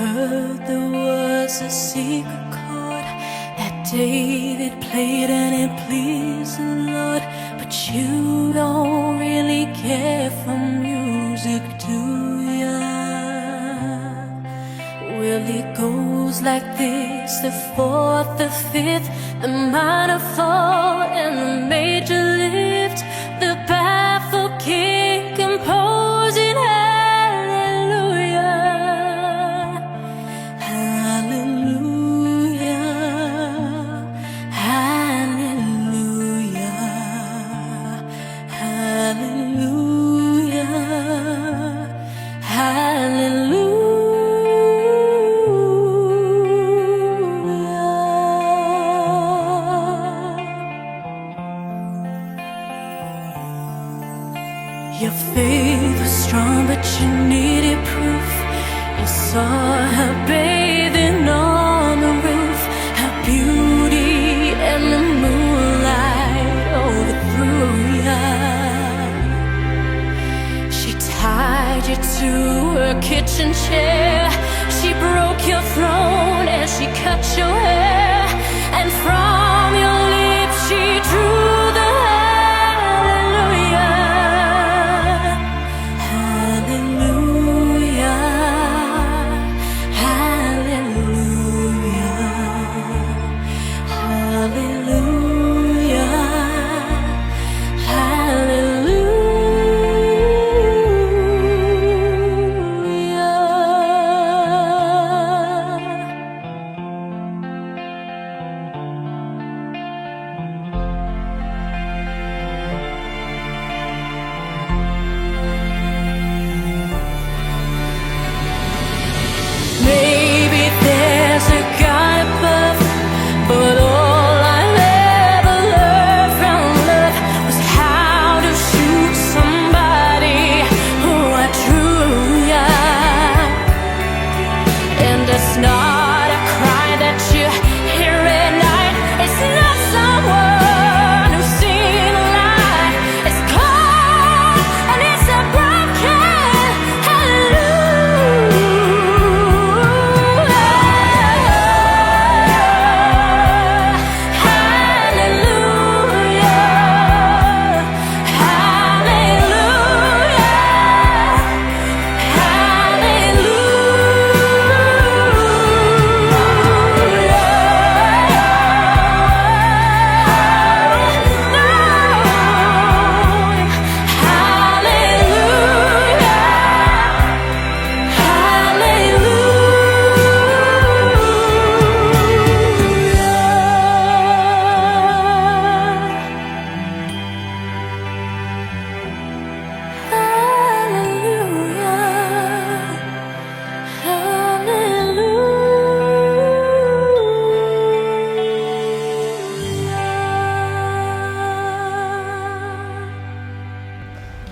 heard there was a secret chord that David played and it pleased the Lord. But you don't really care for music, do ya? Well, it goes like this: the fourth, the fifth, the minor fall and the major lift, the baffled king composing hallelujah, hallelujah, hallelujah, hallelujah, hallelujah. Your faith was strong, but you needed proof. You saw her bathing on the roof, her beauty and the moonlight overthrew ya. She tied you to her kitchen chair, she broke your throne and she cut your hair, and from your lips she drew the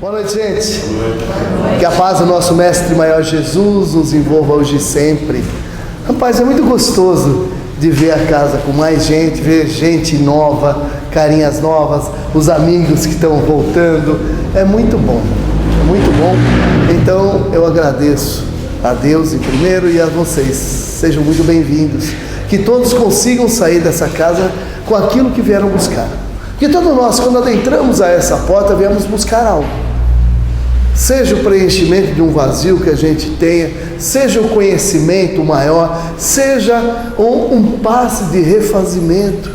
Boa noite, gente. Que a paz do nosso Mestre Maior Jesus nos envolva hoje e sempre. Rapaz, é muito gostoso de ver a casa com mais gente, ver gente nova, carinhas novas, os amigos que estão voltando. É muito bom, é muito bom. Então eu agradeço a Deus em primeiro e a vocês. Sejam muito bem-vindos. Que todos consigam sair dessa casa com aquilo que vieram buscar. Porque todos nós, quando adentramos a essa porta, viemos buscar algo. Seja o preenchimento de um vazio que a gente tenha, seja o conhecimento maior, seja um passe de refazimento.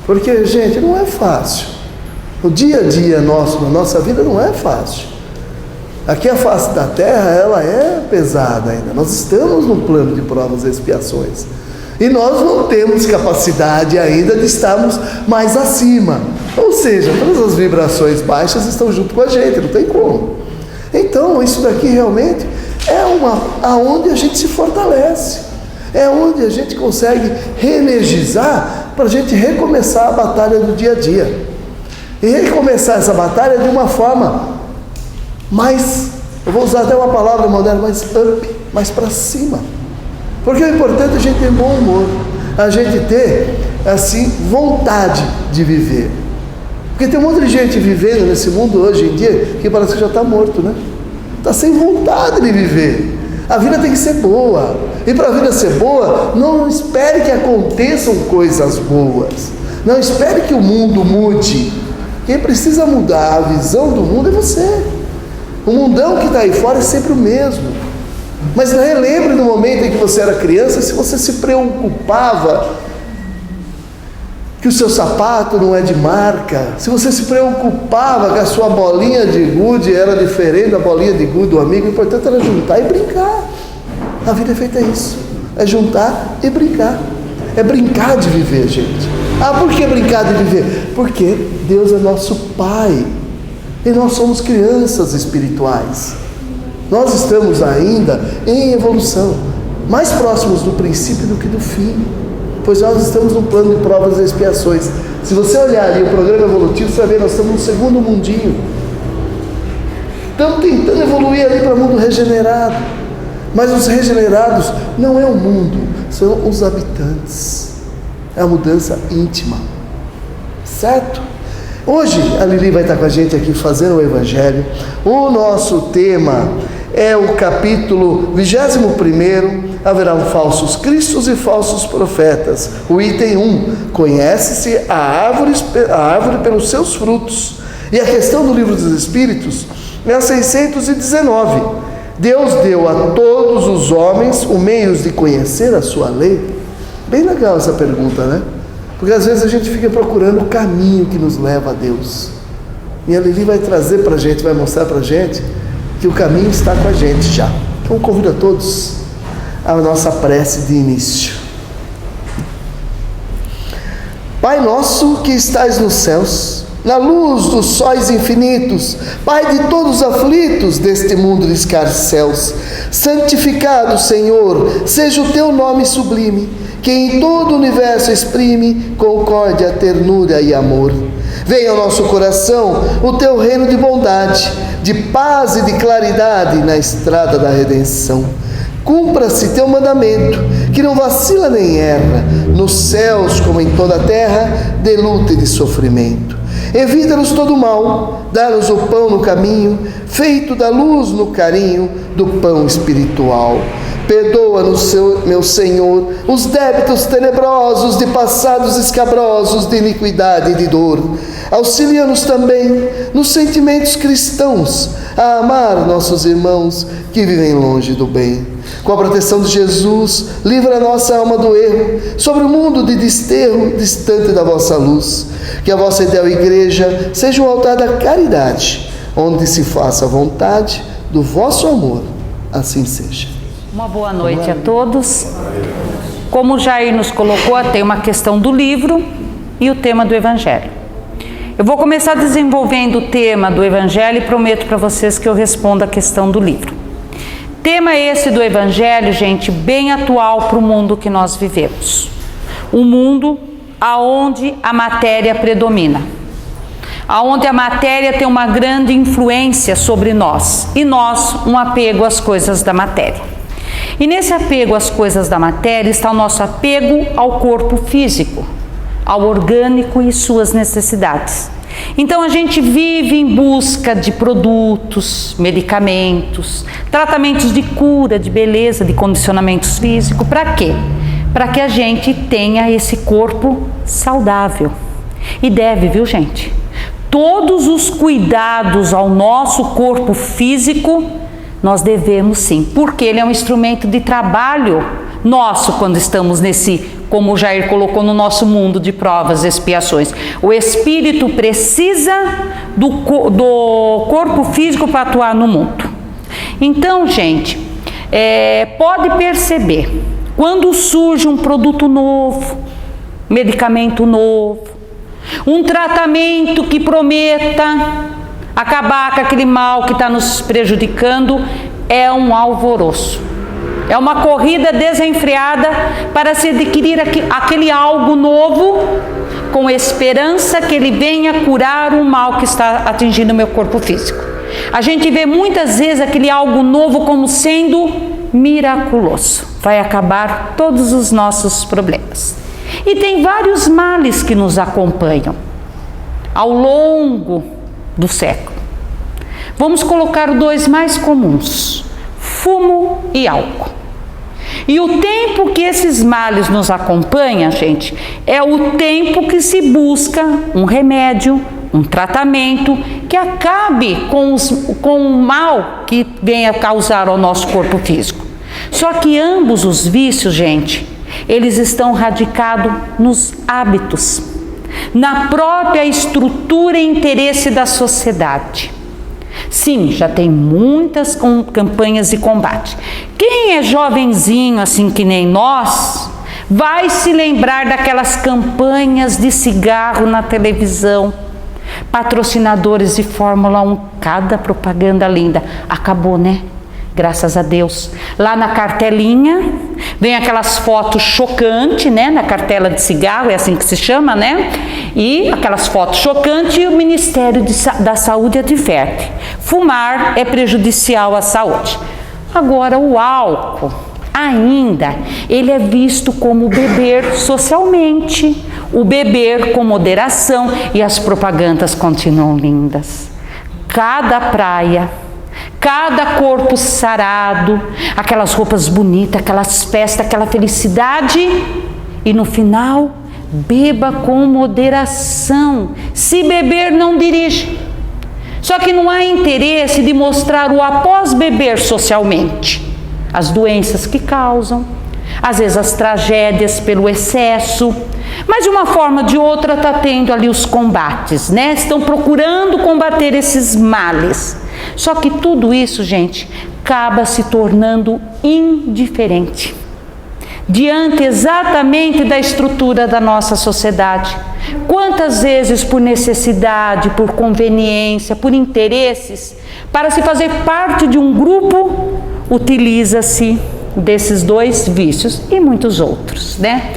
Porque, gente, não é fácil. O dia a dia nosso, na nossa vida, não é fácil. Aqui a face da terra, ela é pesada ainda. Nós estamos num plano de provas e expiações. E nós não temos capacidade ainda de estarmos mais acima. Ou seja, todas as vibrações baixas estão junto com a gente, não tem como. Então, isso daqui realmente é aonde a gente se fortalece. É onde a gente consegue reenergizar para a gente recomeçar a batalha do dia a dia. E recomeçar essa batalha de uma forma mais, eu vou usar até uma palavra moderna, mais up, mais para cima. Porque o importante é a gente ter bom humor, a gente ter, assim, vontade de viver. Porque tem um monte de gente vivendo nesse mundo hoje em dia que parece que já está morto, né? Está sem vontade de viver. A vida tem que ser boa, E para a vida ser boa, não espere que aconteçam coisas boas. Não espere que o mundo mude. Quem precisa mudar a visão do mundo é você. O mundão que está aí fora é sempre o mesmo. Mas relembre no momento em que você era criança, se você se preocupava que o seu sapato não é de marca, se você se preocupava que a sua bolinha de gude era diferente da bolinha de gude do amigo, o importante era juntar e brincar. A vida é feita isso, é juntar e brincar, é brincar de viver, gente. Por que brincar de viver? Porque Deus é nosso Pai e nós somos crianças espirituais. Nós estamos ainda em evolução, mais próximos do princípio do que do fim, pois nós estamos no plano de provas e expiações. Se você olhar ali o programa evolutivo, você vai ver, nós estamos no segundo mundinho. Estamos tentando evoluir ali para o mundo regenerado. Mas os regenerados não é o mundo, são os habitantes. É a mudança íntima. Certo? Hoje a Lili vai estar com a gente aqui fazendo o Evangelho. O nosso tema é o capítulo 21. Haverá falsos cristos e falsos profetas. O item 1, conhece-se a árvore pelos seus frutos. E a questão do livro dos Espíritos é a 619. Deus deu a todos os homens o meio de conhecer a sua lei. Bem legal essa pergunta, né? Porque às vezes a gente fica procurando o caminho que nos leva a Deus. E a Lili vai trazer para a gente, vai mostrar para a gente que o caminho está com a gente já. Então convido a todos a nossa prece de início. Pai nosso que estais nos céus, na luz dos sóis infinitos, Pai de todos os aflitos deste mundo de escarcéus, santificado, Senhor, seja o teu nome sublime, que em todo o universo exprime concórdia, ternura e amor. Venha ao nosso coração o teu reino de bondade, de paz e de claridade na estrada da redenção. Cumpra-se teu mandamento, que não vacila nem erra, nos céus como em toda a terra, de luta e de sofrimento. Evita-nos todo mal, dá-nos o pão no caminho, feito da luz no carinho do pão espiritual. Perdoa-nos, meu Senhor, os débitos tenebrosos de passados escabrosos de iniquidade e de dor. Auxilia-nos também nos sentimentos cristãos a amar nossos irmãos que vivem longe do bem. Com a proteção de Jesus, livra a nossa alma do erro, sobre o mundo de desterro, distante da vossa luz. Que a vossa ideal igreja seja um altar da caridade, onde se faça a vontade do vosso amor. Assim seja. Uma boa noite a todos. Como o Jair nos colocou, tem uma questão do livro e o tema do Evangelho. Eu vou começar desenvolvendo o tema do Evangelho e prometo para vocês que eu respondo a questão do livro. Tema esse do Evangelho, gente, bem atual para o mundo que nós vivemos. Um mundo aonde a matéria predomina, aonde a matéria tem uma grande influência sobre nós e nós um apego às coisas da matéria. E nesse apego às coisas da matéria está o nosso apego ao corpo físico, ao orgânico e suas necessidades. Então a gente vive em busca de produtos, medicamentos, tratamentos de cura, de beleza, de condicionamentos físicos. Para quê? Para que a gente tenha esse corpo saudável. E deve, viu, gente? Todos os cuidados ao nosso corpo físico nós devemos sim, porque ele é um instrumento de trabalho nosso quando estamos nesse, como o Jair colocou, no nosso mundo de provas e expiações. O espírito precisa do corpo físico para atuar no mundo. Então, gente, pode perceber, quando surge um produto novo, medicamento novo, um tratamento que prometa acabar com aquele mal que está nos prejudicando, é um alvoroço. É uma corrida desenfreada para se adquirir aquele algo novo, com esperança que ele venha curar o mal que está atingindo o meu corpo físico. A gente vê muitas vezes aquele algo novo como sendo miraculoso. Vai acabar todos os nossos problemas. E tem vários males que nos acompanham ao longo do século. Vamos colocar dois mais comuns: fumo e álcool. E o tempo que esses males nos acompanham, gente, é o tempo que se busca um remédio, um tratamento que acabe com o mal que venha causar ao nosso corpo físico. Só que ambos os vícios, gente, eles estão radicados nos hábitos, na própria estrutura e interesse da sociedade. Sim, já tem muitas campanhas de combate. Quem é jovenzinho, assim que nem nós, vai se lembrar daquelas campanhas de cigarro na televisão, patrocinadores de Fórmula 1, cada propaganda linda. Acabou, né? Graças a Deus. Lá na cartelinha, vem aquelas fotos chocantes, né? Na cartela de cigarro, é assim que se chama, né? E aquelas fotos chocantes, e o Ministério da Saúde adverte: fumar é prejudicial à saúde. Agora, o álcool, ainda, ele é visto como beber socialmente, o beber com moderação, e as propagandas continuam lindas. Cada praia, cada corpo sarado, aquelas roupas bonitas, aquelas festas, aquela felicidade, e no final, beba com moderação. Se beber, não dirige. Só que não há interesse de mostrar o após beber socialmente, as doenças que causam, às vezes as tragédias pelo excesso, mas de uma forma ou de outra está tendo ali os combates, né? Estão procurando combater esses males. Só que tudo isso, gente, acaba se tornando indiferente diante exatamente da estrutura da nossa sociedade. Quantas vezes, por necessidade, por conveniência, por interesses, para se fazer parte de um grupo, utiliza-se desses dois vícios e muitos outros, né?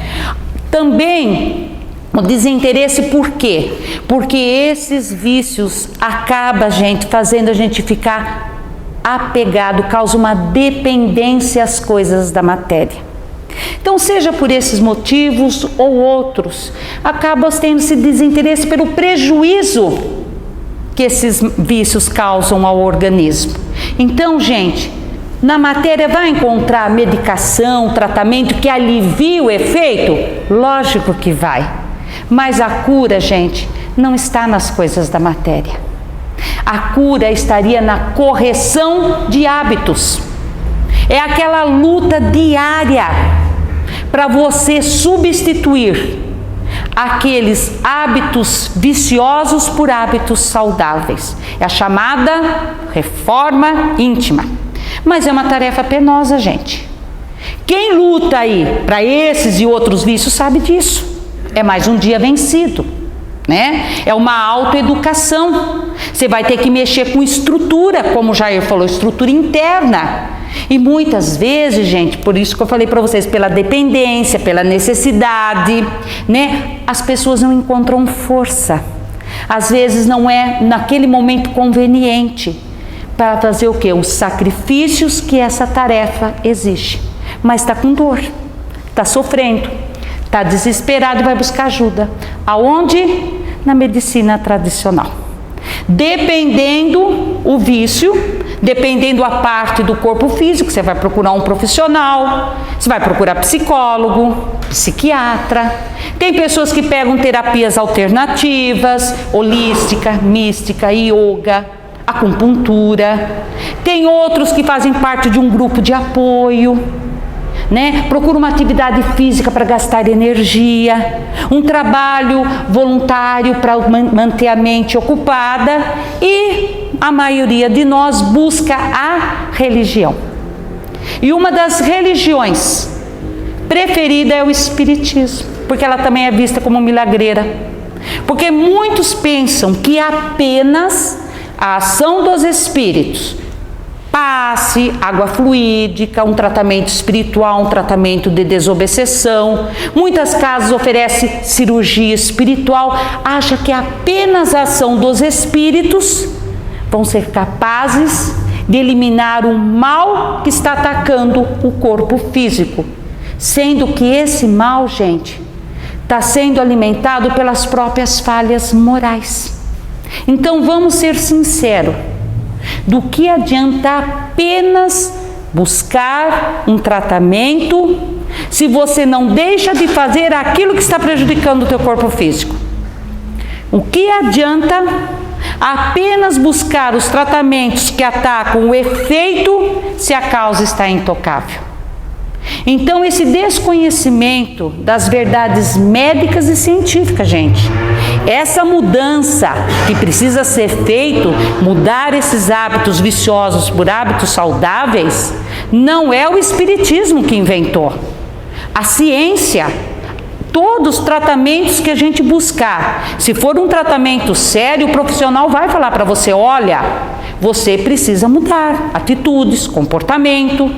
Também o desinteresse, por quê? Porque esses vícios acabam, gente, fazendo a gente ficar apegado, causa uma dependência às coisas da matéria. Então, seja por esses motivos ou outros, acaba tendo esse desinteresse pelo prejuízo que esses vícios causam ao organismo. Então, gente, na matéria vai encontrar medicação, tratamento que alivie o efeito? Lógico que vai. Mas a cura, gente, não está nas coisas da matéria. A cura estaria na correção de hábitos. É aquela luta diária para você substituir aqueles hábitos viciosos por hábitos saudáveis. É a chamada reforma íntima. Mas é uma tarefa penosa, gente. Quem luta aí para esses e outros vícios sabe disso. É mais um dia vencido, né? É uma autoeducação. Você vai ter que mexer com estrutura, como o Jair falou, estrutura interna. E muitas vezes, gente, por isso que eu falei para vocês, pela dependência, pela necessidade, né? As pessoas não encontram força. Às vezes não é naquele momento conveniente para fazer o quê? Os sacrifícios que essa tarefa exige. Mas está com dor, está sofrendo, está desesperado e vai buscar ajuda. Aonde? Na medicina tradicional. Dependendo o vício, dependendo a parte do corpo físico, você vai procurar um profissional, você vai procurar psicólogo, psiquiatra. Tem pessoas que pegam terapias alternativas, holística, mística, yoga, acupuntura. Tem outros que fazem parte de um grupo de apoio, né? Procura uma atividade física para gastar energia, um trabalho voluntário para manter a mente ocupada, e a maioria de nós busca a religião. E uma das religiões preferida é o espiritismo, porque ela também é vista como milagreira. Porque muitos pensam que apenas a ação dos espíritos, passe, água fluídica, um tratamento espiritual, um tratamento de desobsessão. Muitas casas oferecem cirurgia espiritual, acha que apenas a ação dos espíritos vão ser capazes de eliminar o mal que está atacando o corpo físico. Sendo que esse mal, gente, está sendo alimentado pelas próprias falhas morais. Então vamos ser sinceros. Do que adianta apenas buscar um tratamento se você não deixa de fazer aquilo que está prejudicando o teu corpo físico? O que adianta apenas buscar os tratamentos que atacam o efeito se a causa está intocável? Então, esse desconhecimento das verdades médicas e científicas, gente, essa mudança que precisa ser feita, mudar esses hábitos viciosos por hábitos saudáveis, não é o espiritismo que inventou. A ciência, todos os tratamentos que a gente buscar, se for um tratamento sério, o profissional vai falar para você: olha, você precisa mudar atitudes, comportamento.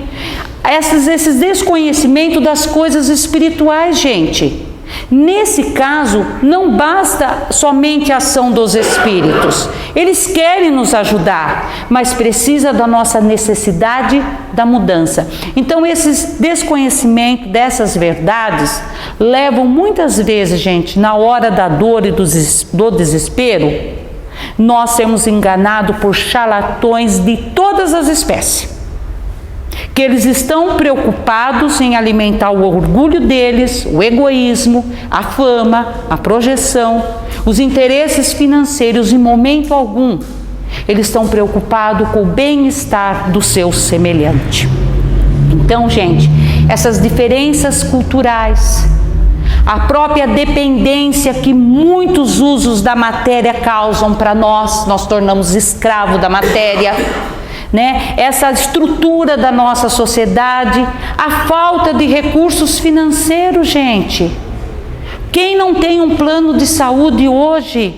Esses desconhecimentos das coisas espirituais, gente. Nesse caso, não basta somente a ação dos espíritos. Eles querem nos ajudar, mas precisa da nossa necessidade da mudança. Então, esses desconhecimentos dessas verdades levam muitas vezes, gente, na hora da dor e do desespero, nós sermos enganados por charlatões de todas as espécies. Que eles estão preocupados em alimentar o orgulho deles, o egoísmo, a fama, a projeção, os interesses financeiros. Em momento algum, eles estão preocupados com o bem-estar do seu semelhante. Então, gente, essas diferenças culturais, a própria dependência que muitos usos da matéria causam para nós tornamos escravo da matéria, né? Essa estrutura da nossa sociedade, a falta de recursos financeiros, gente. Quem não tem um plano de saúde hoje,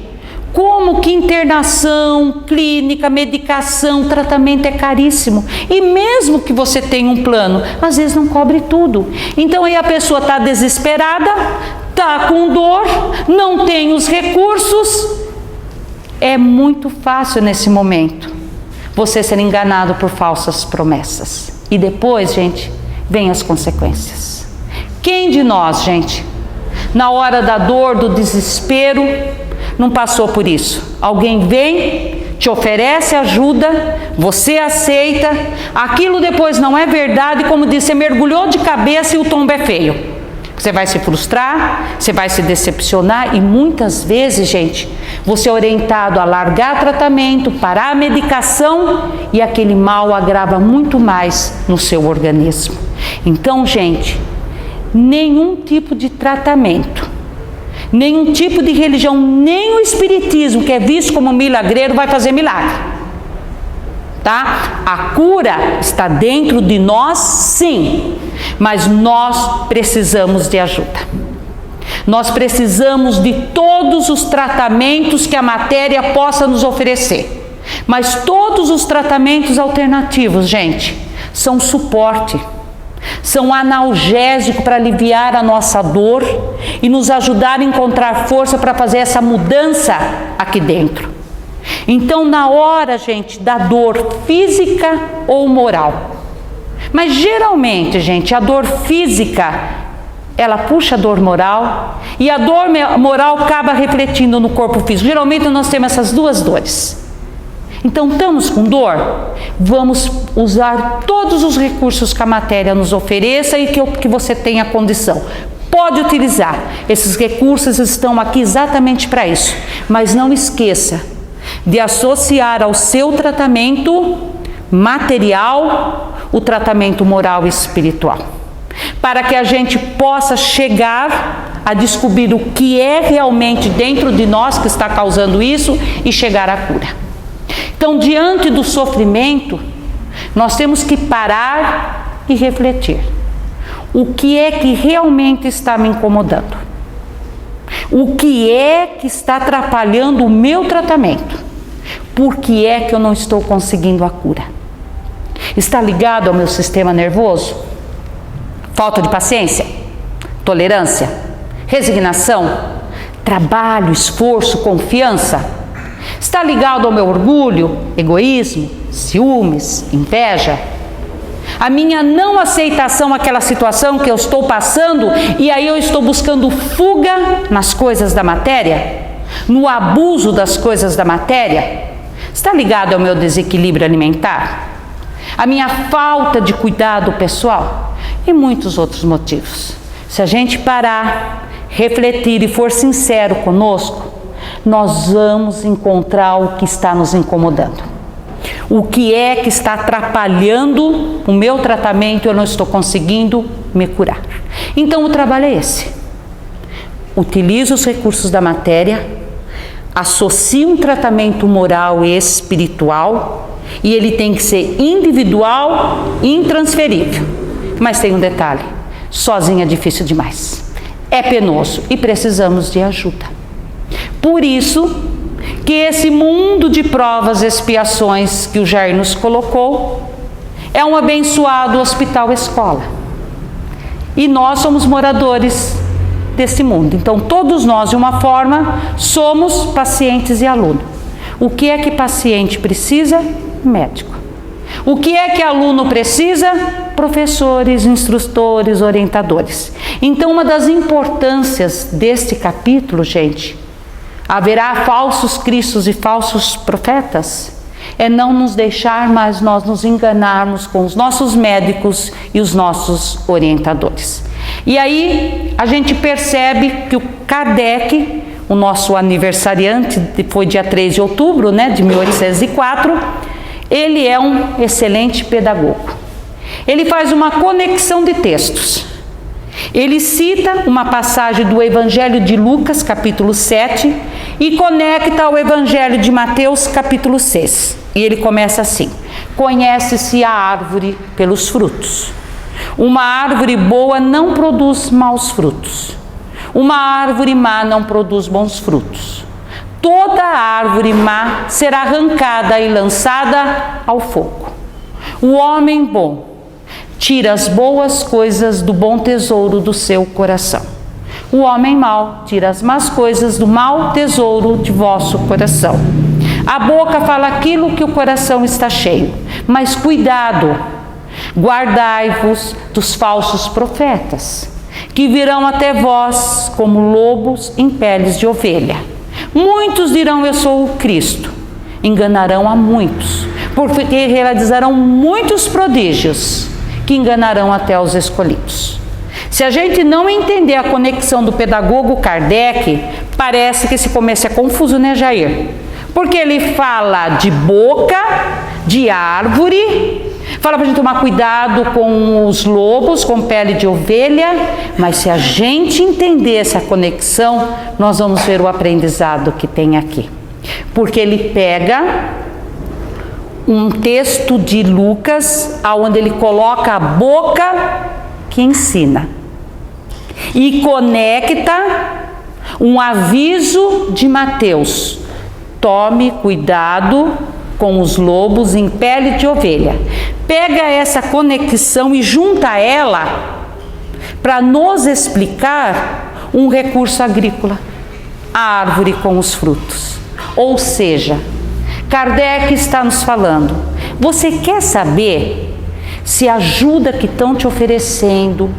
como que internação, clínica, medicação, tratamento é caríssimo. E mesmo que você tenha um plano, às vezes não cobre tudo. Então aí a pessoa está desesperada, está com dor, não tem os recursos. É muito fácil nesse momento você ser enganado por falsas promessas. E depois, gente, vem as consequências. Quem de nós, gente, na hora da dor, do desespero, não passou por isso? Alguém vem, te oferece ajuda, você aceita, aquilo depois não é verdade, como disse, você mergulhou de cabeça e o tombo é feio. Você vai se frustrar, você vai se decepcionar e muitas vezes, gente, você é orientado a largar tratamento, parar a medicação e aquele mal agrava muito mais no seu organismo. Então, gente, nenhum tipo de tratamento, nenhum tipo de religião, nem o espiritismo, que é visto como milagreiro, vai fazer milagre. Tá? A cura está dentro de nós, sim, mas nós precisamos de ajuda. Nós precisamos de todos os tratamentos que a matéria possa nos oferecer. Mas todos os tratamentos alternativos, gente, são suporte, são analgésicos para aliviar a nossa dor e nos ajudar a encontrar força para fazer essa mudança aqui dentro. Então, na hora, gente, da dor física ou moral, mas geralmente, gente, a dor física, ela puxa a dor moral e a dor moral acaba refletindo no corpo físico. Geralmente nós temos essas duas dores. Então, estamos com dor? Vamos usar todos os recursos que a matéria nos ofereça e que você tenha condição. Pode utilizar. Esses recursos estão aqui exatamente para isso. Mas não esqueça de associar ao seu tratamento material o tratamento moral e espiritual, para que a gente possa chegar a descobrir o que é realmente dentro de nós que está causando isso e chegar à cura. Então, diante do sofrimento, nós temos que parar e refletir. O que é que realmente está me incomodando? O que é que está atrapalhando o meu tratamento? Por que é que eu não estou conseguindo a cura? Está ligado ao meu sistema nervoso? Falta de paciência? Tolerância? Resignação? Trabalho, esforço, confiança? Está ligado ao meu orgulho, egoísmo, ciúmes, inveja? A minha não aceitação àquela situação que eu estou passando e aí eu estou buscando fuga nas coisas da matéria? No abuso das coisas da matéria? Está ligado ao meu desequilíbrio alimentar? a minha falta de cuidado pessoal e muitos outros motivos. Se a gente parar, refletir e for sincero conosco, nós vamos encontrar o que está nos incomodando. O que é que está atrapalhando o meu tratamento e eu não estou conseguindo me curar. Então o trabalho é esse. Utilize os recursos da matéria, associe um tratamento moral e espiritual, e ele tem que ser individual e intransferível. Mas tem um detalhe, sozinho é difícil demais. É penoso e precisamos de ajuda. Por isso que esse mundo de provas e expiações que o Jair nos colocou é um abençoado hospital-escola. E nós somos moradores desse mundo. Então, todos nós, de uma forma, somos pacientes e aluno. O que é que paciente precisa? Médico. O que é que aluno precisa? Professores, instrutores, orientadores. Então, uma das importâncias deste capítulo, gente, haverá falsos cristos e falsos profetas, é não nos deixar mais nós nos enganarmos com os nossos médicos e os nossos orientadores. E aí a gente percebe que o Kardec, o nosso aniversariante, foi dia 3 de outubro, de 1804, ele é um excelente pedagogo. Ele faz uma conexão de textos. Ele cita uma passagem do Evangelho de Lucas, capítulo 7, e conecta ao Evangelho de Mateus, capítulo 6. E ele começa assim: conhece-se a árvore pelos frutos. Uma árvore boa não produz maus frutos. Uma árvore má não produz bons frutos. Toda árvore má será arrancada e lançada ao fogo. O homem bom tira as boas coisas do bom tesouro do seu coração. O homem mau tira as más coisas do mau tesouro de vosso coração. A boca fala aquilo que o coração está cheio. Mas cuidado, guardai-vos dos falsos profetas, que virão até vós como lobos em peles de ovelha. Muitos dirão: eu sou o Cristo. Enganarão a muitos, porque realizarão muitos prodígios, que enganarão até os escolhidos. Se a gente não entender a conexão do pedagogo Kardec, parece que esse começo é confuso, Jair? Porque ele fala de boca, de árvore, fala para a gente tomar cuidado com os lobos, com pele de ovelha, mas se a gente entender essa conexão, nós vamos ver o aprendizado que tem aqui. Porque ele pega um texto de Lucas, onde ele coloca a boca que ensina, e conecta um aviso de Mateus: tome cuidado com os lobos em pele de ovelha. Pega essa conexão e junta ela para nos explicar um recurso agrícola, a árvore com os frutos. Ou seja, Kardec está nos falando: você quer saber se a ajuda que estão te oferecendo,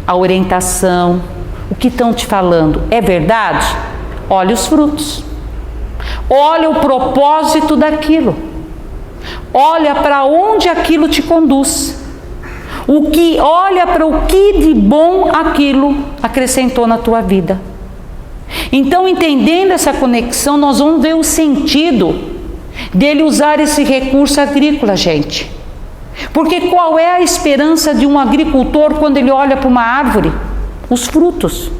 a orientação, o que estão te falando é verdade? Olha os frutos. Olha o propósito daquilo. Olha para onde aquilo te conduz. Olha para o que de bom aquilo acrescentou na tua vida. Então, entendendo essa conexão, nós vamos ver o sentido dele usar esse recurso agrícola, gente. Porque qual é a esperança de um agricultor quando ele olha para uma árvore? Os frutos.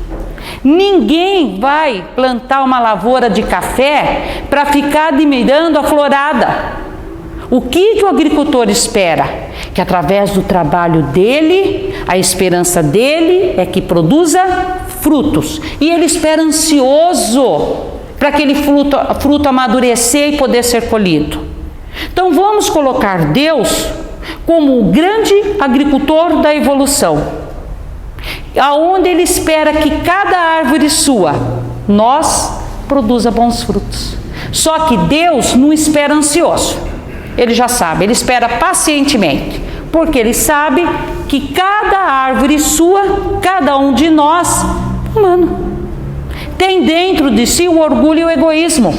Ninguém vai plantar uma lavoura de café para ficar admirando a florada. O que o agricultor espera? Que através do trabalho dele, a esperança dele é que produza frutos. E ele espera ansioso para aquele fruto amadurecer e poder ser colhido. Então vamos colocar Deus como o grande agricultor da evolução, aonde ele espera que cada árvore sua, nós, produza bons frutos. Só que Deus não espera ansioso. Ele já sabe, ele espera pacientemente, porque ele sabe que cada árvore sua, cada um de nós, humano, tem dentro de si o orgulho e o egoísmo.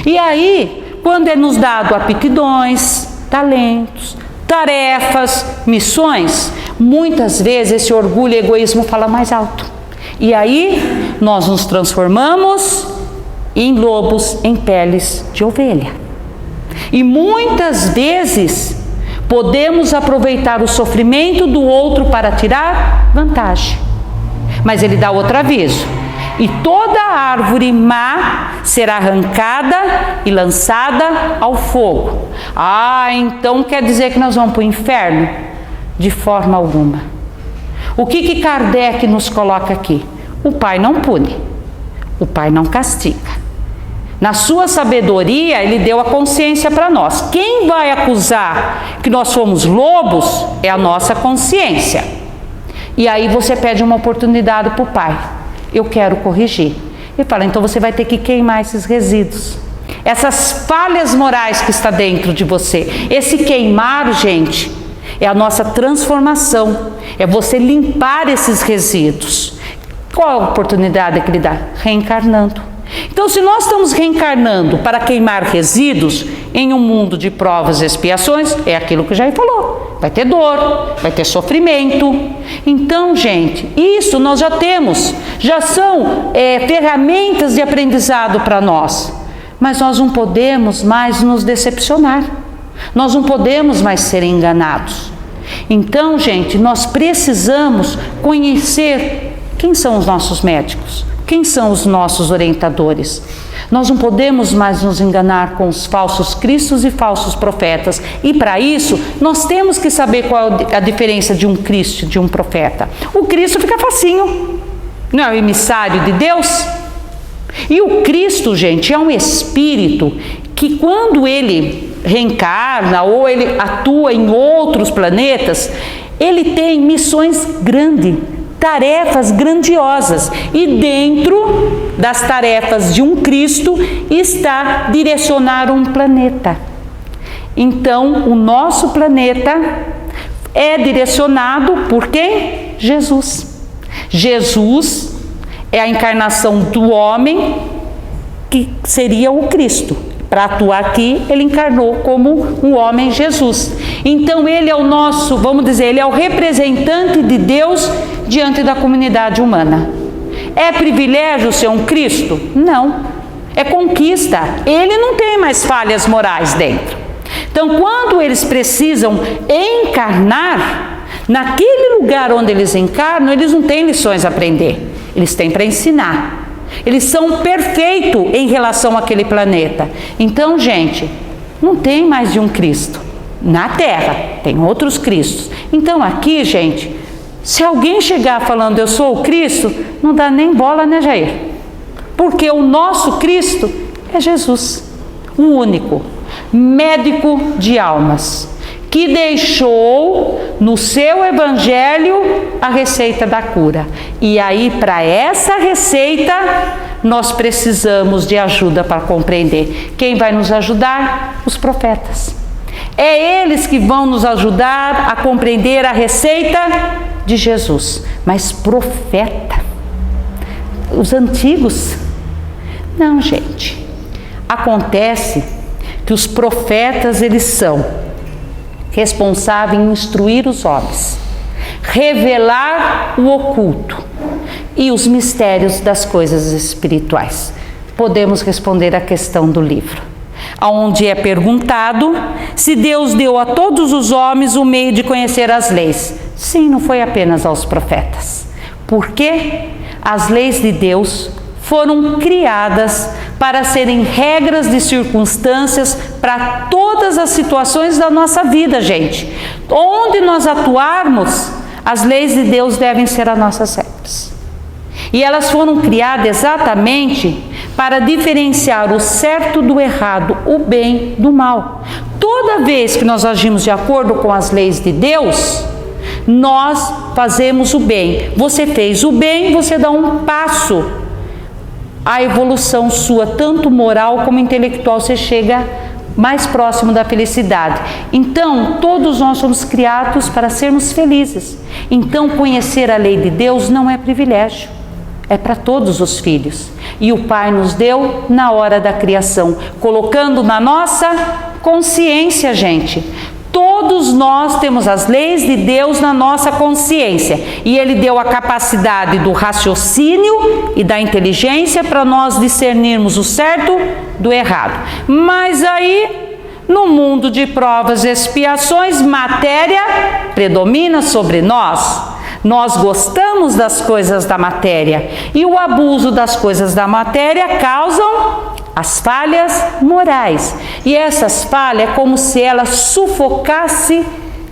E aí, quando é nos dado aptidões, talentos, tarefas, missões, muitas vezes esse orgulho e egoísmo fala mais alto. E aí nós nos transformamos em lobos em peles de ovelha. E muitas vezes podemos aproveitar o sofrimento do outro para tirar vantagem. Mas ele dá outro aviso: e toda árvore má será arrancada e lançada ao fogo. Então quer dizer que nós vamos para o inferno? De forma alguma. O que Kardec nos coloca aqui? O Pai não pune, o Pai não castiga. Na sua sabedoria, Ele deu a consciência para nós. Quem vai acusar que nós somos lobos é a nossa consciência. E aí você pede uma oportunidade para o Pai. Eu quero corrigir. Ele fala, então você vai ter que queimar esses resíduos. Essas falhas morais que está dentro de você. Esse queimar, gente, é a nossa transformação. É você limpar esses resíduos. Qual a oportunidade que Ele dá? Reencarnando. Então, se nós estamos reencarnando para queimar resíduos em um mundo de provas e expiações, é aquilo que já falou. Vai ter dor, vai ter sofrimento. Então, gente, isso nós já temos. Já são ferramentas de aprendizado para nós. Mas nós não podemos mais nos decepcionar. Nós não podemos mais ser enganados. Então, gente, nós precisamos conhecer quem são os nossos médicos. Quem são os nossos orientadores? Nós não podemos mais nos enganar com os falsos cristos e falsos profetas. E para isso, nós temos que saber qual é a diferença de um Cristo e de um profeta. O Cristo fica facinho. Não é o emissário de Deus? E o Cristo, gente, é um espírito que quando ele reencarna ou ele atua em outros planetas, ele tem missões grandes. Tarefas grandiosas, e dentro das tarefas de um Cristo está direcionar um planeta. Então, o nosso planeta é direcionado por quem? Jesus. Jesus é a encarnação do homem que seria o Cristo. Para atuar aqui, ele encarnou como um homem Jesus. Então ele é o nosso, vamos dizer, ele é o representante de Deus diante da comunidade humana. É privilégio ser um Cristo? Não. É conquista. Ele não tem mais falhas morais dentro. Então, quando eles precisam encarnar, naquele lugar onde eles encarnam, eles não têm lições a aprender. Eles têm para ensinar. Eles são perfeitos em relação àquele planeta. Então, gente, não tem mais de um Cristo. Na Terra, tem outros Cristos. Então, aqui, gente, se alguém chegar falando eu sou o Cristo, não dá nem bola, né, Jair? Porque o nosso Cristo é Jesus, o único, médico de almas, que deixou no seu evangelho a receita da cura. E aí, para essa receita, nós precisamos de ajuda para compreender. Quem vai nos ajudar? Os profetas. É eles que vão nos ajudar a compreender a receita de Jesus. Mas profeta? Os antigos? Não, gente. Acontece que os profetas, eles são responsáveis em instruir os homens, revelar o oculto e os mistérios das coisas espirituais. Podemos responder a questão do livro, onde é perguntado se Deus deu a todos os homens o meio de conhecer as leis. Sim, não foi apenas aos profetas. Porque as leis de Deus foram criadas para serem regras de circunstâncias para todas as situações da nossa vida, gente. Onde nós atuarmos, as leis de Deus devem ser as nossas regras. E elas foram criadas exatamente para diferenciar o certo do errado, o bem do mal. Toda vez que nós agimos de acordo com as leis de Deus, nós fazemos o bem. Você fez o bem, você dá um passo à evolução sua, tanto moral como intelectual, você chega mais próximo da felicidade. Então, todos nós somos criados para sermos felizes. Então, conhecer a lei de Deus não é privilégio, é para todos os filhos. E o Pai nos deu na hora da criação, colocando na nossa consciência, gente. Todos nós temos as leis de Deus na nossa consciência. E Ele deu a capacidade do raciocínio e da inteligência para nós discernirmos o certo do errado. Mas aí, no mundo de provas e expiações, matéria predomina sobre nós. Nós gostamos das coisas da matéria. E o abuso das coisas da matéria causam as falhas morais. E essas falhas é como se ela sufocasse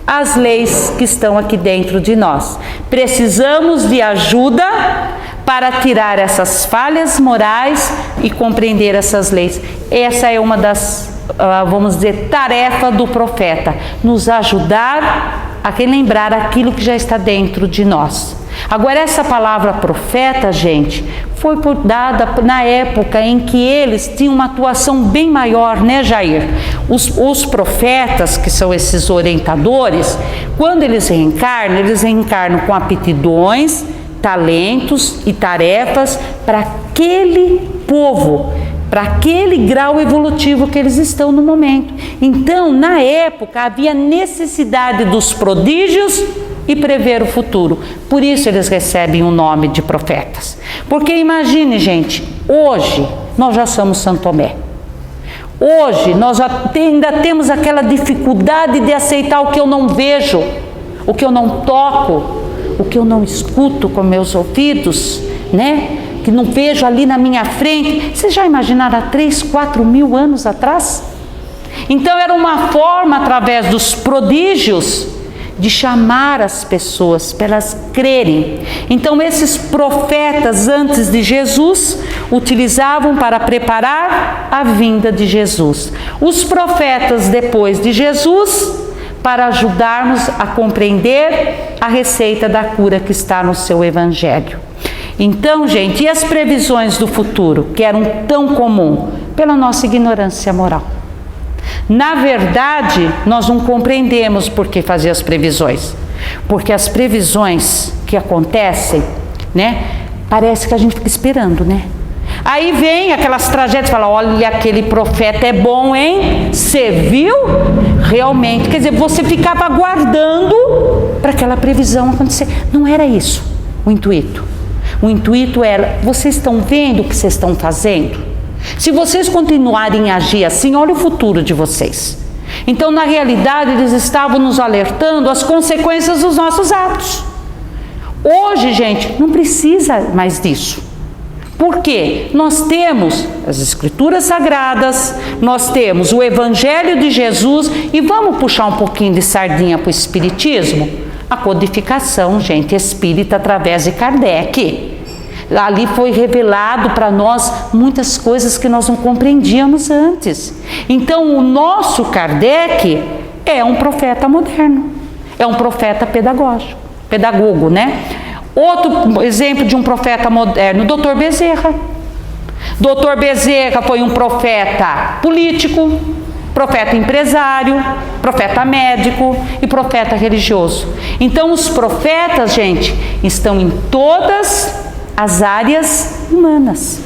as leis que estão aqui dentro de nós. Precisamos de ajuda para tirar essas falhas morais e compreender essas leis. Essa é uma das, vamos dizer, tarefa do profeta, nos ajudar a relembrar aquilo que já está dentro de nós. Agora, essa palavra profeta, gente, foi dada na época em que eles tinham uma atuação bem maior, né, Jair? Os profetas, que são esses orientadores, quando eles reencarnam com aptidões, talentos e tarefas para aquele povo, para aquele grau evolutivo que eles estão no momento. Então, na época, havia necessidade dos prodígios e prever o futuro. Por isso eles recebem o nome de profetas. Porque imagine, gente, hoje nós já somos Santo Tomé. Hoje nós ainda temos aquela dificuldade de aceitar o que eu não vejo, o que eu não toco, o que eu não escuto com meus ouvidos, né? Que não vejo ali na minha frente. Vocês já imaginaram há 3, 4 mil anos atrás? Então era uma forma, através dos prodígios, de chamar as pessoas para elas crerem. Então esses profetas antes de Jesus utilizavam para preparar a vinda de Jesus. Os profetas depois de Jesus para ajudarmos a compreender a receita da cura que está no seu evangelho. Então, gente, e as previsões do futuro, que eram tão comuns? Pela nossa ignorância moral. Na verdade, nós não compreendemos por que fazer as previsões. Porque as previsões que acontecem, né, parece que a gente fica esperando, né? Aí vem aquelas tragédias e fala, olha, aquele profeta é bom, hein? Você viu? Realmente, quer dizer, você ficava aguardando para aquela previsão acontecer. Não era isso o intuito. O intuito era, vocês estão vendo o que vocês estão fazendo? Se vocês continuarem a agir assim, olha o futuro de vocês. Então, na realidade, eles estavam nos alertando as consequências dos nossos atos. Hoje, gente, não precisa mais disso. Por quê? Nós temos as Escrituras Sagradas, nós temos o Evangelho de Jesus e vamos puxar um pouquinho de sardinha para o Espiritismo? A codificação, gente, espírita através de Kardec. Ali foi revelado para nós muitas coisas que nós não compreendíamos antes. Então, o nosso Kardec é um profeta moderno, é um profeta pedagogo, né? Outro exemplo de um profeta moderno, o Dr. Bezerra. Dr. Bezerra foi um profeta político, profeta empresário, profeta médico e profeta religioso. Então, os profetas, gente, estão em todas as áreas humanas.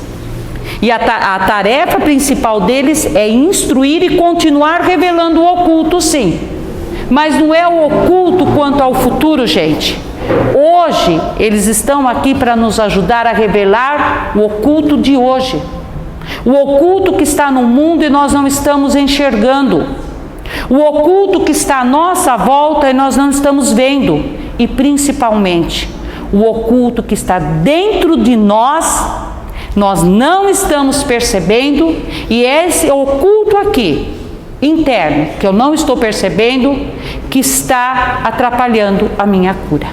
E a tarefa principal deles é instruir e continuar revelando o oculto, sim. Mas não é o oculto quanto ao futuro, gente. Hoje, eles estão aqui para nos ajudar a revelar o oculto de hoje. O oculto que está no mundo e nós não estamos enxergando. O oculto que está à nossa volta e nós não estamos vendo. E principalmente, o oculto que está dentro de nós, nós não estamos percebendo, e esse oculto aqui, interno, que eu não estou percebendo, que está atrapalhando a minha cura.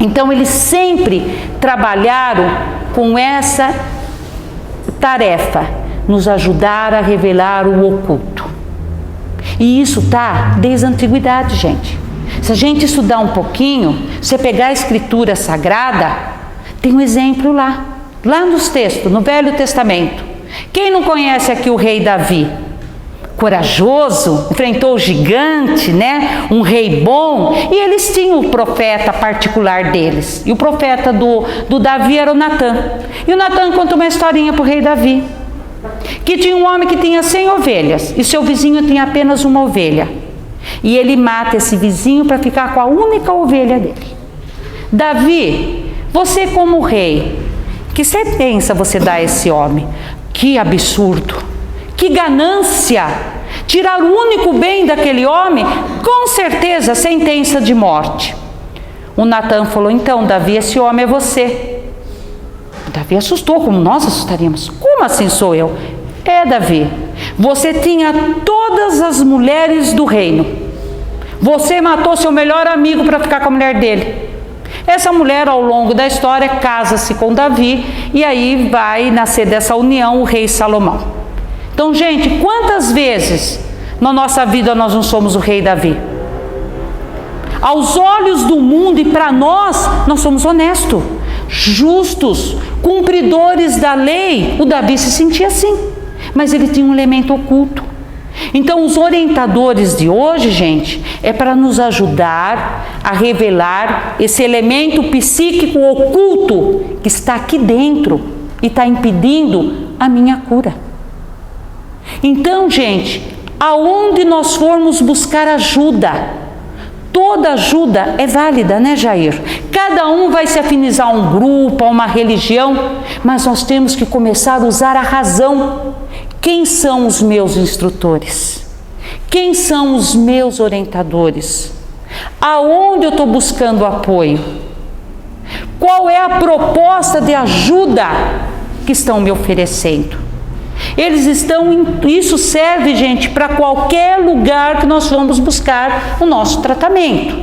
Então, eles sempre trabalharam com essa tarefa, nos ajudar a revelar o oculto. E isso está desde a antiguidade, gente. Se a gente estudar um pouquinho, você pegar a Escritura Sagrada, tem um exemplo lá nos textos, no Velho Testamento. Quem não conhece aqui o rei Davi? Corajoso, enfrentou o gigante, né? Um rei bom, e eles tinham o profeta particular deles. E o profeta do Davi era o Natã. E o Natã conta uma historinha para o rei Davi. que tinha um homem que tinha 100 ovelhas e seu vizinho tinha apenas uma ovelha. E ele mata esse vizinho para ficar com a única ovelha dele. Davi, você como rei, que sentença você dá a esse homem? Que absurdo, que ganância! Tirar o único bem daquele homem, com certeza sentença de morte. O Natan falou, então Davi, esse homem é você. Davi assustou, como nós assustaríamos. Como assim sou eu? É, Davi, você tinha todas as mulheres do reino. Você matou seu melhor amigo para ficar com a mulher dele. Essa mulher, ao longo da história, casa-se com Davi e aí vai nascer dessa união o rei Salomão. Então, gente, quantas vezes na nossa vida nós não somos o rei Davi? Aos olhos do mundo e para nós somos honestos, justos, cumpridores da lei. O Davi se sentia assim, mas ele tinha um elemento oculto. Então, os orientadores de hoje, gente, é para nos ajudar a revelar esse elemento psíquico oculto que está aqui dentro e está impedindo a minha cura. Então, gente, aonde nós formos buscar ajuda, toda ajuda é válida, né, Jair? Cada um vai se afinizar a um grupo, a uma religião, mas nós temos que começar a usar a razão. Quem são os meus instrutores? Quem são os meus orientadores? Aonde eu estou buscando apoio? Qual é a proposta de ajuda que estão me oferecendo? Isso serve, gente, para qualquer lugar que nós vamos buscar o nosso tratamento.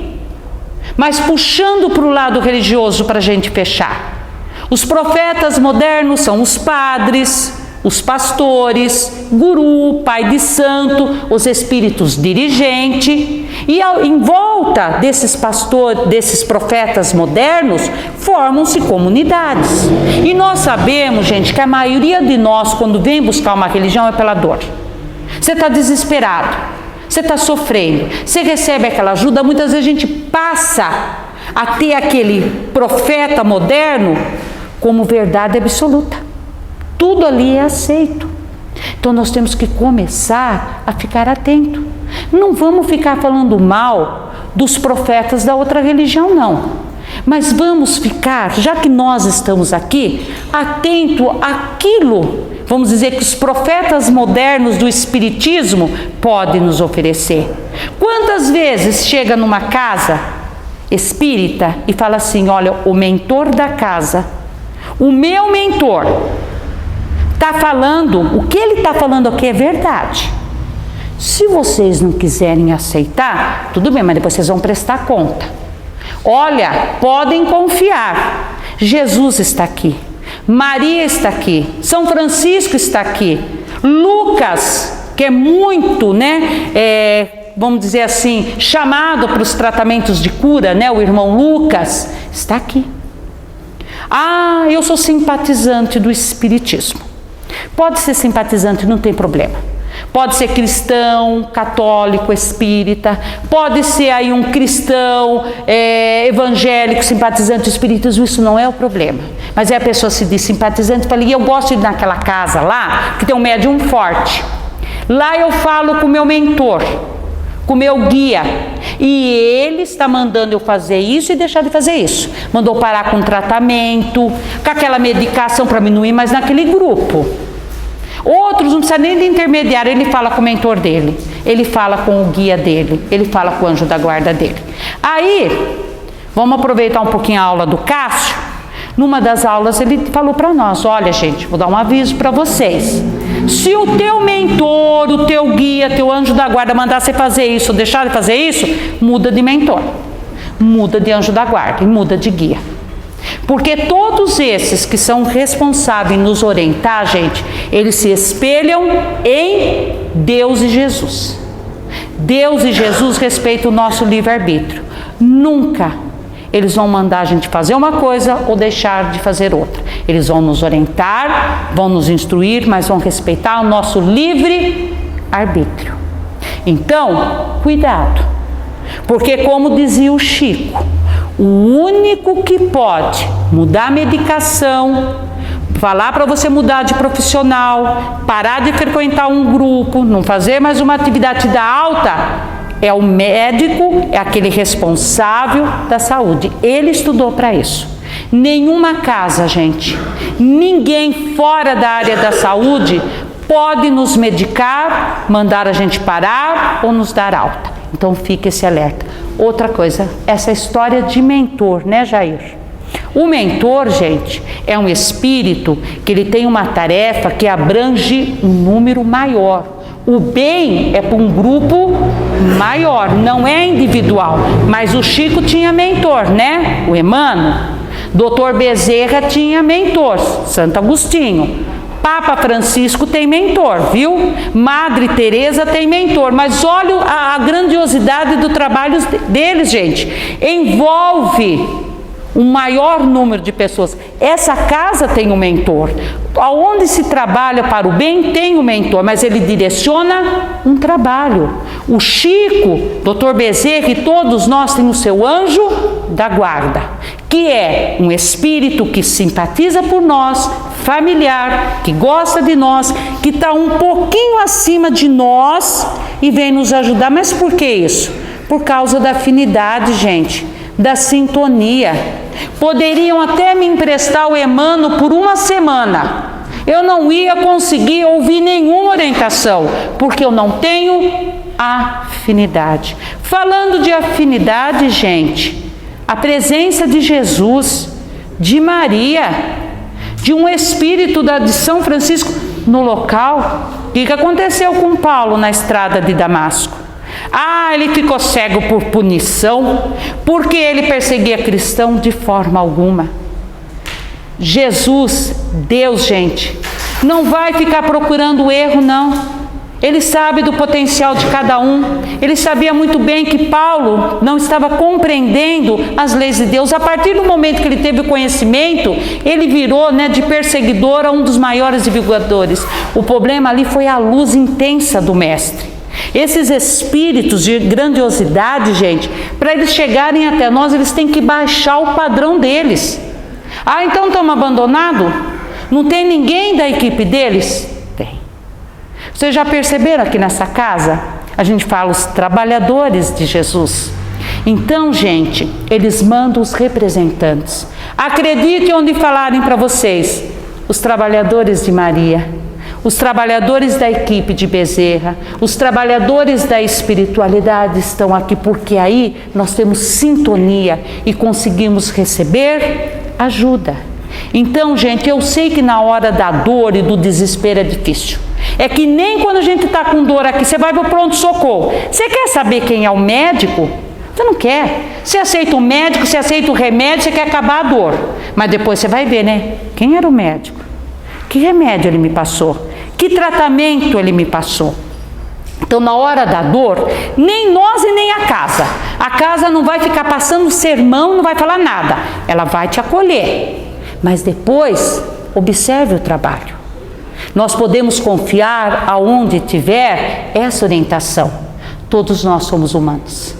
Mas puxando para o lado religioso para a gente fechar. Os profetas modernos são os padres, os pastores, guru, pai de santo, os espíritos dirigentes, e em volta desses pastores, desses profetas modernos, formam-se comunidades. E nós sabemos, gente, que a maioria de nós, quando vem buscar uma religião, é pela dor. Você está desesperado, você está sofrendo, você recebe aquela ajuda, muitas vezes a gente passa a ter aquele profeta moderno como verdade absoluta. Tudo ali é aceito. Então nós temos que começar a ficar atento. Não vamos ficar falando mal dos profetas da outra religião, não. Mas vamos ficar, já que nós estamos aqui, atento àquilo, vamos dizer, que os profetas modernos do espiritismo podem nos oferecer. Quantas vezes chega numa casa espírita e fala assim, olha, o mentor da casa, o meu mentor, está falando, o que ele está falando aqui é verdade. Se vocês não quiserem aceitar, tudo bem, mas depois vocês vão prestar conta. Olha, podem confiar, Jesus está aqui, Maria está aqui, São Francisco está aqui, Lucas, que é muito, vamos dizer assim, chamado para os tratamentos de cura, o irmão Lucas, está aqui. Ah, eu sou simpatizante do espiritismo. Pode ser simpatizante, não tem problema. Pode ser cristão, católico, espírita, pode ser aí um cristão evangélico, simpatizante do espiritismo, isso não é o problema. Mas a pessoa se diz simpatizante e fala, e eu gosto de ir naquela casa lá, que tem um médium forte. Lá eu falo com o meu mentor, com o meu guia, e ele está mandando eu fazer isso e deixar de fazer isso. Mandou parar com o tratamento, com aquela medicação para mim não ir mais naquele grupo. Outros não precisa nem de intermediário, ele fala com o mentor dele, ele fala com o guia dele, ele fala com o anjo da guarda dele. Aí, vamos aproveitar um pouquinho a aula do Cássio. Numa das aulas ele falou para nós, olha gente, vou dar um aviso para vocês. Se o teu mentor, o teu guia, teu anjo da guarda mandar você fazer isso ou deixar de fazer isso, muda de mentor, muda de anjo da guarda e muda de guia. Porque todos esses que são responsáveis em nos orientar, gente, eles se espelham em Deus e Jesus. Deus e Jesus respeitam o nosso livre-arbítrio. Nunca eles vão mandar a gente fazer uma coisa ou deixar de fazer outra. Eles vão nos orientar, vão nos instruir, mas vão respeitar o nosso livre-arbítrio. Então, cuidado. Porque como dizia o Chico, o único que pode mudar a medicação, falar para você mudar de profissional, parar de frequentar um grupo, não fazer mais uma atividade da alta, é o médico, é aquele responsável da saúde. Ele estudou para isso. Nenhuma casa, gente, ninguém fora da área da saúde pode nos medicar, mandar a gente parar ou nos dar alta. Então fique esse alerta. Outra coisa, essa história de mentor, né, Jair? O mentor, gente, é um espírito que ele tem uma tarefa que abrange um número maior. O bem é para um grupo maior, não é individual. Mas o Chico tinha mentor, né? O Emmanuel. Dr. Bezerra tinha mentor, Santo Agostinho. Papa Francisco tem mentor, viu? Madre Teresa tem mentor. Mas olha a grandiosidade do trabalho deles, gente. Envolve um maior número de pessoas. Essa casa tem um mentor. Aonde se trabalha para o bem tem um mentor, mas ele direciona um trabalho. O Chico, Dr. Bezerra e todos nós temos o seu anjo da guarda, que é um espírito que simpatiza por nós, familiar, que gosta de nós, que está um pouquinho acima de nós e vem nos ajudar. Mas por que isso? Por causa da afinidade, gente, da sintonia. Poderiam até me emprestar o Emmanuel por uma semana. Eu não ia conseguir ouvir nenhuma orientação, porque eu não tenho afinidade. Falando de afinidade, gente, a presença de Jesus, de Maria, de um espírito de São Francisco no local. O que aconteceu com Paulo na estrada de Damasco? Ele ficou cego por punição, porque ele perseguia cristão de forma alguma. Jesus, Deus, gente, não vai ficar procurando erro, não. Ele sabe do potencial de cada um. Ele sabia muito bem que Paulo não estava compreendendo as leis de Deus. A partir do momento que ele teve o conhecimento, ele virou, de perseguidor a um dos maiores divulgadores. O problema ali foi a luz intensa do mestre. Esses espíritos de grandiosidade, gente, para eles chegarem até nós, eles têm que baixar o padrão deles. Então estamos abandonados? Não tem ninguém da equipe deles? Tem. Vocês já perceberam aqui nessa casa? A gente fala os trabalhadores de Jesus. Então, gente, eles mandam os representantes. Acreditem onde falarem para vocês. Os trabalhadores de Maria, os trabalhadores da equipe de Bezerra, os trabalhadores da espiritualidade estão aqui, porque aí nós temos sintonia e conseguimos receber ajuda. Então, gente, eu sei que na hora da dor e do desespero é difícil. É que nem quando a gente está com dor aqui, você vai para o pronto-socorro. Você quer saber quem é o médico? Você não quer. Você aceita o médico, você aceita o remédio, você quer acabar a dor. Mas depois você vai ver, né? Quem era o médico? Que remédio ele me passou? Que tratamento ele me passou? Então, na hora da dor, nem nós e nem a casa não vai ficar passando sermão, não vai falar nada. Ela vai te acolher. Mas depois, observe o trabalho. Nós podemos confiar aonde tiver essa orientação. Todos nós somos humanos.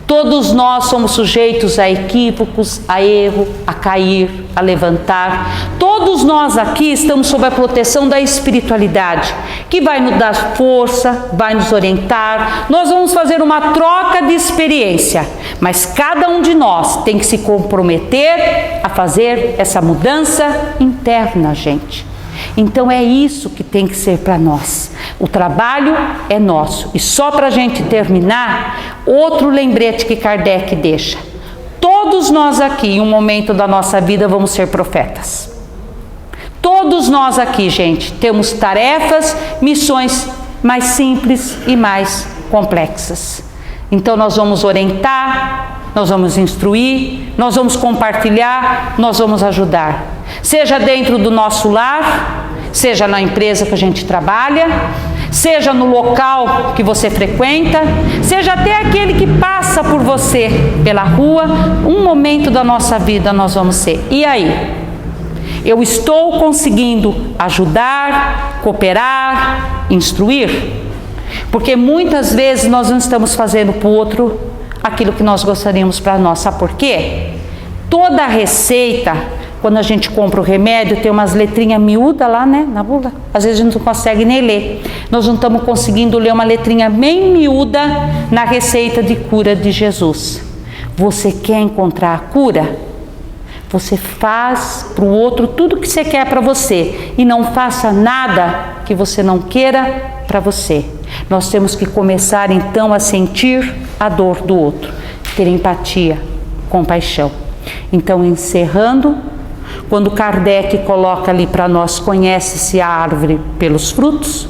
Todos nós somos sujeitos a equívocos, a erro, a cair, a levantar. Todos nós aqui estamos sob a proteção da espiritualidade, que vai nos dar força, vai nos orientar. Nós vamos fazer uma troca de experiência, mas cada um de nós tem que se comprometer a fazer essa mudança interna, gente. Então é isso que tem que ser para nós. O trabalho é nosso. E só para a gente terminar, outro lembrete que Kardec deixa. Todos nós aqui, em um momento da nossa vida, vamos ser profetas. Todos nós aqui, gente, temos tarefas, missões mais simples e mais complexas. Então nós vamos orientar, nós vamos instruir, nós vamos compartilhar, nós vamos ajudar. Seja dentro do nosso lar, seja na empresa que a gente trabalha, seja no local que você frequenta, seja até aquele que passa por você pela rua, um momento da nossa vida nós vamos ser. E aí? Eu estou conseguindo ajudar, cooperar, instruir? Porque muitas vezes nós não estamos fazendo para o outro aquilo que nós gostaríamos para nós. Sabe por quê? Toda receita quando a gente compra o remédio, tem umas letrinhas miúdas lá, né, na bula. Às vezes a gente não consegue nem ler. Nós não estamos conseguindo ler uma letrinha bem miúda na receita de cura de Jesus. Você quer encontrar a cura? Você faz para o outro tudo que você quer para você e não faça nada que você não queira para você. Nós temos que começar então a sentir a dor do outro, ter empatia, compaixão. Então, encerrando, quando Kardec coloca ali para nós, conhece-se a árvore pelos frutos,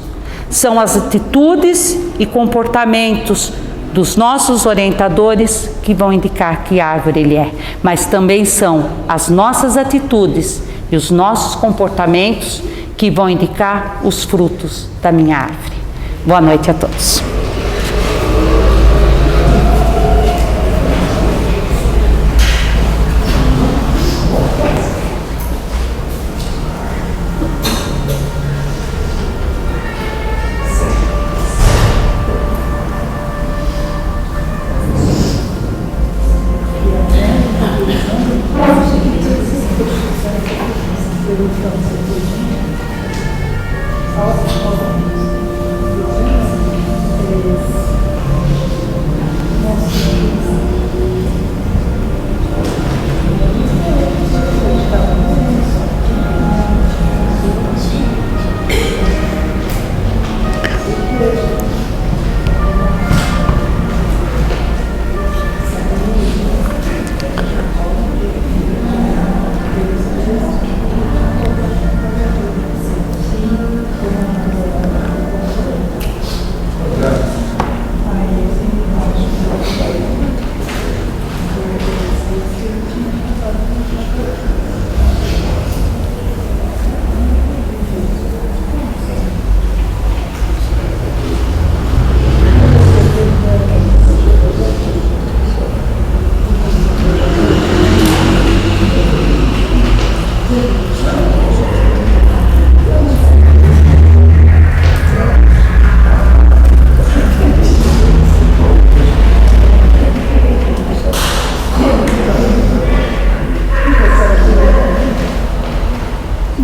são as atitudes e comportamentos dos nossos orientadores que vão indicar que árvore ele é, mas também são as nossas atitudes e os nossos comportamentos que vão indicar os frutos da minha árvore. Boa noite a todos.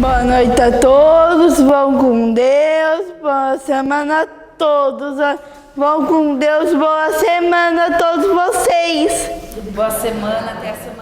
Boa noite a todos, vão com Deus, boa semana a todos, vão com Deus, boa semana a todos vocês. Boa semana, até a semana.